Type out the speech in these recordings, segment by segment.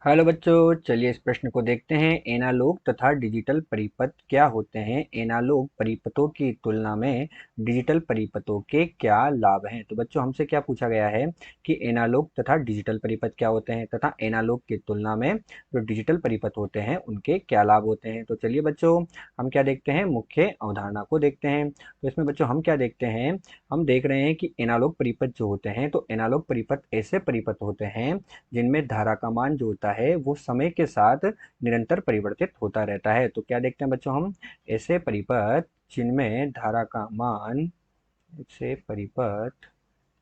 Hello बच्चों, चलिए इस प्रश्न को देखते हैं। एनालॉग तथा डिजिटल परिपथ क्या होते हैं? एनालॉग परिपथों की तुलना में डिजिटल परिपथों के क्या लाभ हैं? तो बच्चों हमसे क्या पूछा गया है कि एनालॉग तथा डिजिटल परिपथ क्या होते हैं तथा एनालॉग की तुलना में जो डिजिटल परिपथ होते हैं उनके क्या लाभ होते हैं। तो चलिए बच्चों, हम क्या देखते हैं, मुख्य अवधारणा को देखते हैं। तो इसमें बच्चों हम क्या देखते हैं, हम देख रहे हैं कि एनालॉग परिपथ जो होते हैं, तो एनालॉग परिपथ ऐसे परिपथ होते हैं जिनमें धारा का मान जो होता है वो समय के साथ निरंतर परिवर्तित होता रहता है। तो क्या देखते हैं बच्चों हम, ऐसे परिपथ जिनमें धारा का मान, ऐसे परिपथ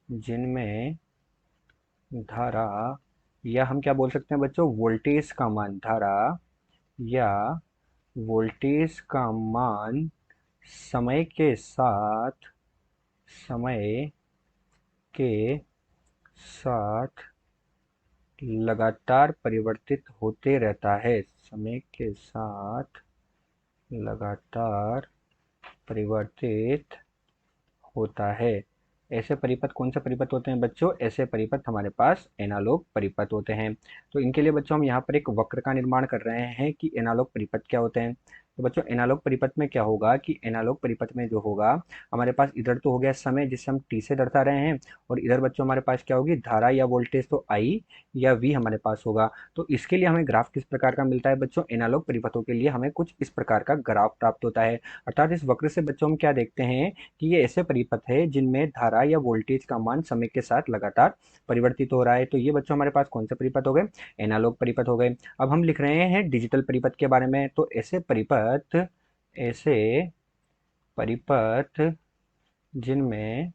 जिनमें धारा, या हम क्या बोल सकते हैं बच्चों, वोल्टेज का मान, धारा या वोल्टेज का मान समय के साथ, समय के साथ लगातार परिवर्तित होते रहता है, समय के साथ लगातार परिवर्तित होता है। ऐसे परिपथ कौन से परिपथ होते हैं बच्चों? ऐसे परिपथ हमारे पास एनालॉग परिपथ होते हैं। तो इनके लिए बच्चों हम यहाँ पर एक वक्र का निर्माण कर रहे हैं कि एनालॉग परिपथ क्या होते हैं। तो बच्चों एनालॉग परिपथ में क्या होगा कि एनालॉग परिपथ में जो होगा, हमारे पास इधर तो हो गया समय जिसे हम टी से दर्शा रहे हैं, और इधर बच्चों हमारे पास क्या होगी, धारा या वोल्टेज, तो आई या वी हमारे पास होगा। तो इसके लिए हमें ग्राफ किस प्रकार का मिलता है बच्चों? एनालॉग परिपथों के लिए हमें कुछ इस प्रकार का ग्राफ प्राप्त होता है। अर्थात इस वक्र से बच्चों हम क्या देखते हैं कि ये ऐसे परिपथ है जिनमें धारा या वोल्टेज का मान समय के साथ लगातार परिवर्तित हो रहा है। तो ये बच्चों हमारे पास कौन से परिपथ हो गए? एनालॉग परिपथ हो गए। अब हम लिख रहे हैं डिजिटल परिपथ के बारे में। तो ऐसे परिपथ जिनमें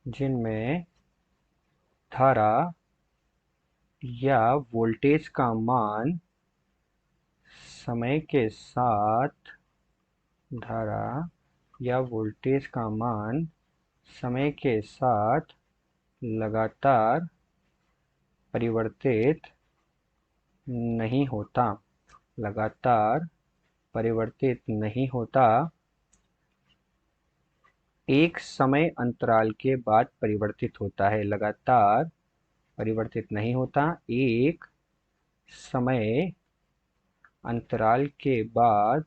जिनमें धारा या वोल्टेज का मान समय के साथ, धारा या वोल्टेज का मान समय के साथ लगातार परिवर्तित नहीं होता, लगातार परिवर्तित नहीं होता, एक समय अंतराल के बाद परिवर्तित होता है। लगातार परिवर्तित नहीं होता, एक समय अंतराल के बाद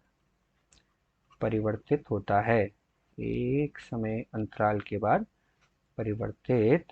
परिवर्तित होता है, एक समय अंतराल के बाद परिवर्तित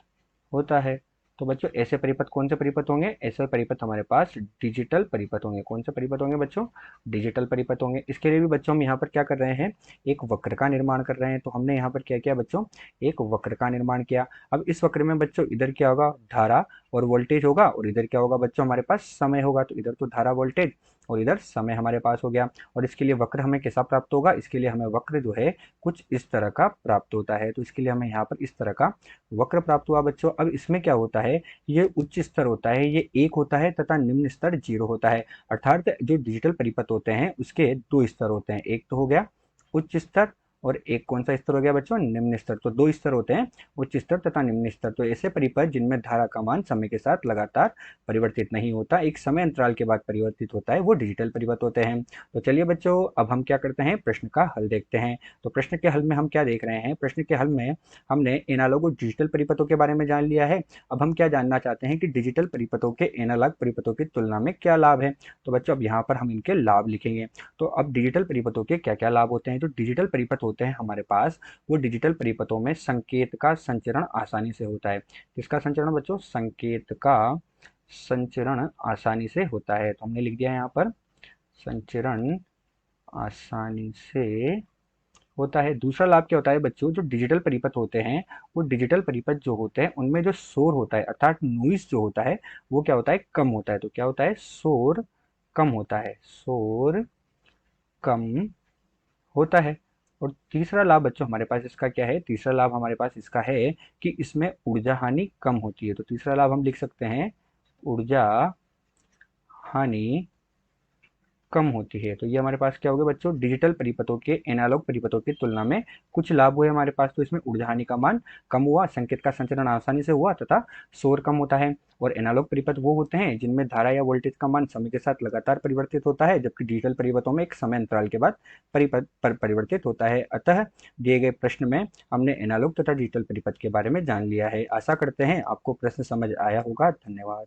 होता है। तो बच्चों ऐसे परिपथ कौन से परिपथ होंगे? ऐसे परिपथ हमारे पास डिजिटल परिपथ होंगे। कौन से परिपथ होंगे बच्चों? डिजिटल परिपथ होंगे। इसके लिए भी बच्चों हम यहाँ पर क्या कर रहे हैं, एक वक्र का निर्माण कर रहे हैं। तो हमने यहाँ पर क्या किया बच्चों, एक वक्र का निर्माण किया। अब इस वक्र में बच्चों इधर क्या होगा, धारा और वोल्टेज होगा, और इधर क्या होगा बच्चों, हमारे पास समय होगा। तो इधर तो धारा वोल्टेज और इधर समय हमारे पास हो गया। और इसके लिए वक्र हमें कैसा प्राप्त होगा? इसके लिए हमें वक्र जो है कुछ इस तरह का प्राप्त होता है। तो इसके लिए हमें यहाँ पर इस तरह का वक्र प्राप्त हुआ बच्चों। अब इसमें क्या होता है, ये उच्च स्तर होता है, ये एक होता है, तथा निम्न स्तर जीरो होता है। अर्थात जो डिजिटल परिपथ होते हैं उसके दो स्तर होते हैं, एक तो हो गया उच्च स्तर और एक कौन सा स्तर हो गया बच्चों, निम्न स्तर। तो दो स्तर होते हैं, उच्च स्तर तथा निम्न स्तर। तो ऐसे परिपथ जिनमें धारा का मान समय के साथ लगातार परिवर्तित नहीं होता, एक समय अंतराल के बाद परिवर्तित होता है, वो डिजिटल परिपथ होते हैं। तो चलिए बच्चों, अब हम क्या करते हैं, प्रश्न का हल देखते हैं। तो प्रश्न के हल में हम क्या देख रहे हैं, प्रश्न के हल में हमने एनालॉग और डिजिटल परिपथों के बारे में जान लिया है। अब हम क्या जानना चाहते हैं कि डिजिटल परिपथों के एनालॉग परिपथों की तुलना में क्या लाभ है। तो बच्चों अब यहाँ पर हम इनके लाभ लिखेंगे। तो अब डिजिटल परिपथों के क्या क्या लाभ होते हैं? जो डिजिटल परिपथ होते हैं हमारे पास, वो डिजिटल परिपथों में संकेत का संचरण आसानी से होता है। किसका संचरण बच्चों? संकेत का संचरण आसानी से होता है। तो हमने लिख दिया यहाँ पर संचरण आसानी से होता है। दूसरा लाभ क्या होता है बच्चों, जो डिजिटल परिपथ होते हैं, वो डिजिटल परिपथ जो होते हैं उनमें जो शोर होता है अर्थात नॉइस जो होता है वो क्या होता है, कम होता है। तो क्या होता है, शोर कम होता है, शोर कम होता है। और तीसरा लाभ बच्चों हमारे पास इसका क्या है, तीसरा लाभ हमारे पास इसका है कि इसमें ऊर्जा हानि कम होती है। तो तीसरा लाभ हम लिख सकते हैं, ऊर्जा हानि कम होती है। तो ये हमारे पास क्या हो गया बच्चों, डिजिटल परिपथों के एनालॉग परिपथों की तुलना में कुछ लाभ हुए हमारे पास। तो इसमें ऊर्जा हानि का मान कम हुआ, संकेत का संचरण आसानी से हुआ, तथा शोर कम होता है। और एनालॉग परिपथ वो होते हैं जिनमें धारा या वोल्टेज का मान समय के साथ लगातार परिवर्तित होता है, जबकि डिजिटल परिपथों में एक समय अंतराल के बाद परिवर्तित होता है। अतः दिए गए प्रश्न में हमने एनालॉग तथा डिजिटल परिपथ के बारे में जान लिया है। आशा करते हैं आपको प्रश्न समझ आया होगा। धन्यवाद।